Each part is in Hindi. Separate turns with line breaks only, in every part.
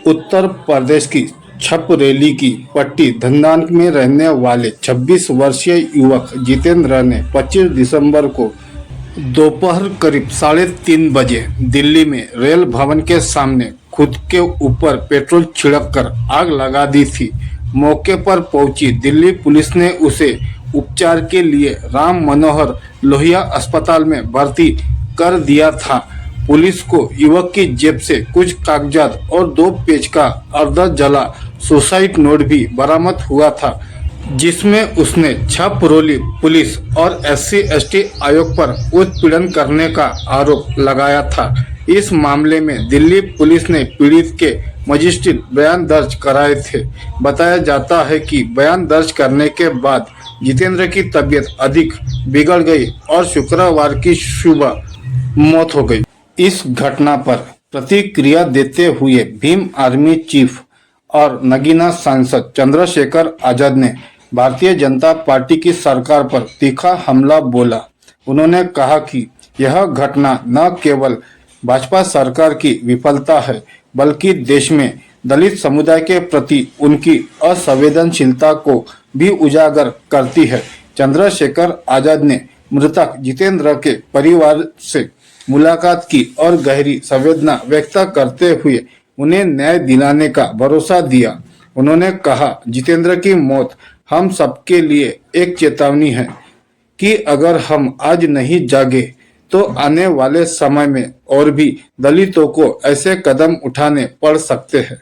उत्तर प्रदेश की छपरेली की पट्टी धंधान में रहने वाले 26 वर्षीय युवक जितेंद्र ने 25 दिसंबर को दोपहर करीब 3:30 बजे दिल्ली में रेल भवन के सामने खुद के ऊपर पेट्रोल छिड़ककर आग लगा दी थी। मौके पर पहुंची दिल्ली पुलिस ने उसे उपचार के लिए राम मनोहर लोहिया अस्पताल में भर्ती कर दिया था। पुलिस को युवक की जेब से कुछ कागजात और 2 पेज का अर्ध जला सुसाइड नोट भी बरामद हुआ था, जिसमें उसने छपरोली पुलिस और SC/ST आयोग पर उत्पीड़न करने का आरोप लगाया था। इस मामले में दिल्ली पुलिस ने पीड़ित के मजिस्ट्रेट बयान दर्ज कराए थे। बताया जाता है कि बयान दर्ज करने के बाद जितेंद्र की तबीयत अधिक बिगड़ गई और शुक्रवार की सुबह मौत हो गई। इस घटना पर प्रतिक्रिया देते हुए भीम आर्मी चीफ और नगीना सांसद चंद्रशेखर आजाद ने भारतीय जनता पार्टी की सरकार पर तीखा हमला बोला। उन्होंने कहा कि यह घटना न केवल भाजपा सरकार की विफलता है, बल्कि देश में दलित समुदाय के प्रति उनकी असंवेदनशीलता को भी उजागर करती है। चंद्रशेखर आजाद ने मृतक जितेंद्र के परिवार से मुलाकात की और गहरी संवेदना व्यक्त करते हुए उन्हें न्याय दिलाने का भरोसा दिया। उन्होंने कहा, जितेंद्र की मौत हम सबके लिए एक चेतावनी है कि अगर हम आज नहीं जागे तो आने वाले समय में और भी दलितों को ऐसे कदम उठाने पड़ सकते हैं।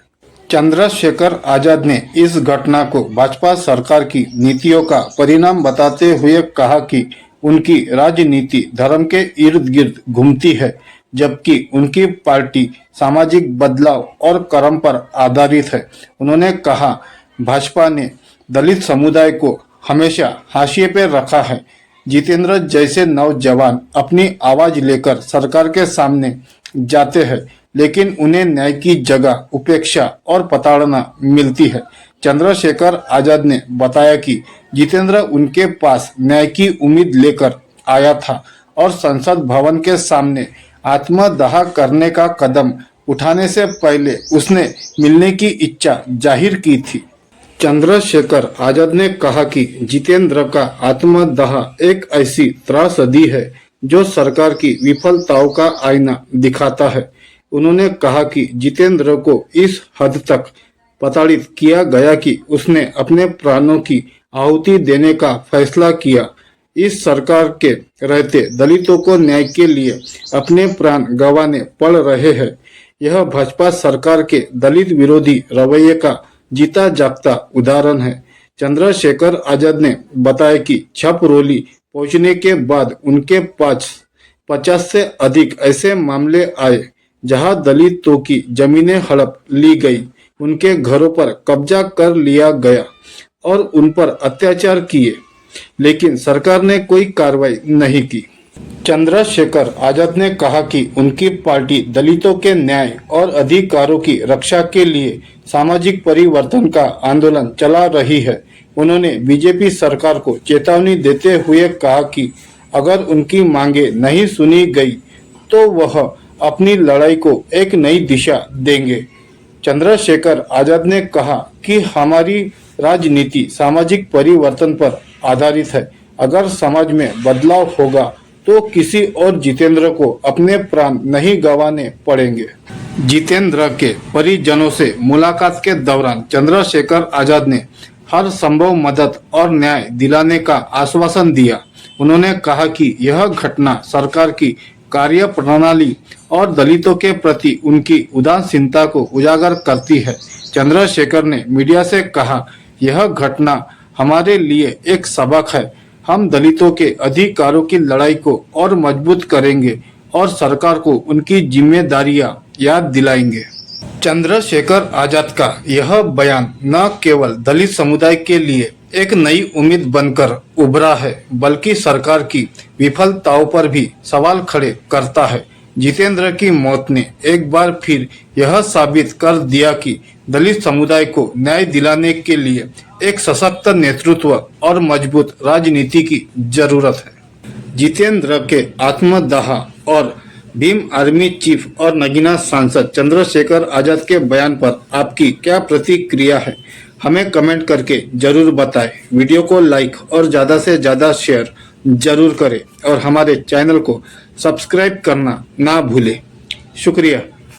चंद्रशेखर आजाद ने इस घटना को भाजपा सरकार की नीतियों का परिणाम बताते हुए कहा कि उनकी राजनीति धर्म के इर्द गिर्द घूमती है, जबकि उनकी पार्टी सामाजिक बदलाव और कर्म पर आधारित है। उन्होंने कहा, भाजपा ने दलित समुदाय को हमेशा हाशिए पर रखा है। जितेंद्र जैसे नौजवान अपनी आवाज लेकर सरकार के सामने जाते हैं, लेकिन उन्हें न्याय की जगह उपेक्षा और प्रताड़ना मिलती है। चंद्रशेखर आजाद ने बताया कि जितेंद्र उनके पास न्याय की उम्मीद लेकर आया था और संसद भवन के सामने आत्मदाह करने का कदम उठाने से पहले उसने मिलने की इच्छा जाहिर की थी। चंद्रशेखर आजाद ने कहा कि जितेंद्र का आत्मदाह एक ऐसी त्रासदी है जो सरकार की विफलताओं का आईना दिखाता है। उन्होंने कहा कि जितेंद्र को इस हद तक प्रताड़ित किया गया कि उसने अपने प्राणों की आहुति देने का फैसला किया। इस सरकार के रहते दलितों को न्याय के लिए अपने प्राण गंवाने पड़ रहे हैं। यह भाजपा सरकार के दलित विरोधी रवैये का जीता जागता उदाहरण है। चंद्रशेखर आजाद ने बताया कि छपरोली पहुंचने के बाद उनके पास 50 से अधिक ऐसे मामले आए जहां दलितों की जमीनें हड़प ली गई, उनके घरों पर कब्जा कर लिया गया और उन पर अत्याचार किए, लेकिन सरकार ने कोई कार्रवाई नहीं की। चंद्रशेखर आजाद ने कहा कि उनकी पार्टी दलितों के न्याय और अधिकारों की रक्षा के लिए सामाजिक परिवर्तन का आंदोलन चला रही है। उन्होंने बीजेपी सरकार को चेतावनी देते हुए कहा कि अगर उनकी मांगे नहीं सुनी गई तो वह अपनी लड़ाई को एक नई दिशा देंगे। चंद्रशेखर आजाद ने कहा कि हमारी राजनीति सामाजिक परिवर्तन पर आधारित है। अगर समाज में बदलाव होगा तो किसी और जितेंद्र को अपने प्राण नहीं गंवाने पड़ेंगे। जितेंद्र के परिजनों से मुलाकात के दौरान चंद्रशेखर आजाद ने हर संभव मदद और न्याय दिलाने का आश्वासन दिया। उन्होंने कहा कि यह घटना सरकार की कार्य प्रणाली और दलितों के प्रति उनकी उदासीनता को उजागर करती है। चंद्रशेखर ने मीडिया से कहा, यह घटना हमारे लिए एक सबक है। हम दलितों के अधिकारों की लड़ाई को और मजबूत करेंगे और सरकार को उनकी जिम्मेदारियां याद दिलाएंगे। चंद्रशेखर आजाद का यह बयान न केवल दलित समुदाय के लिए एक नई उम्मीद बनकर उभरा है, बल्कि सरकार की विफलताओं पर भी सवाल खड़े करता है। जितेंद्र की मौत ने एक बार फिर यह साबित कर दिया कि दलित समुदाय को न्याय दिलाने के लिए एक सशक्त नेतृत्व और मजबूत राजनीति की जरूरत है। जितेंद्र के आत्मदाह और भीम आर्मी चीफ और नगीना सांसद चंद्रशेखर आजाद के बयान पर आपकी क्या प्रतिक्रिया है, हमें कमेंट करके जरूर बताएं। वीडियो को लाइक और ज़्यादा से ज़्यादा शेयर जरूर करें और हमारे चैनल को सब्सक्राइब करना ना भूलें। शुक्रिया।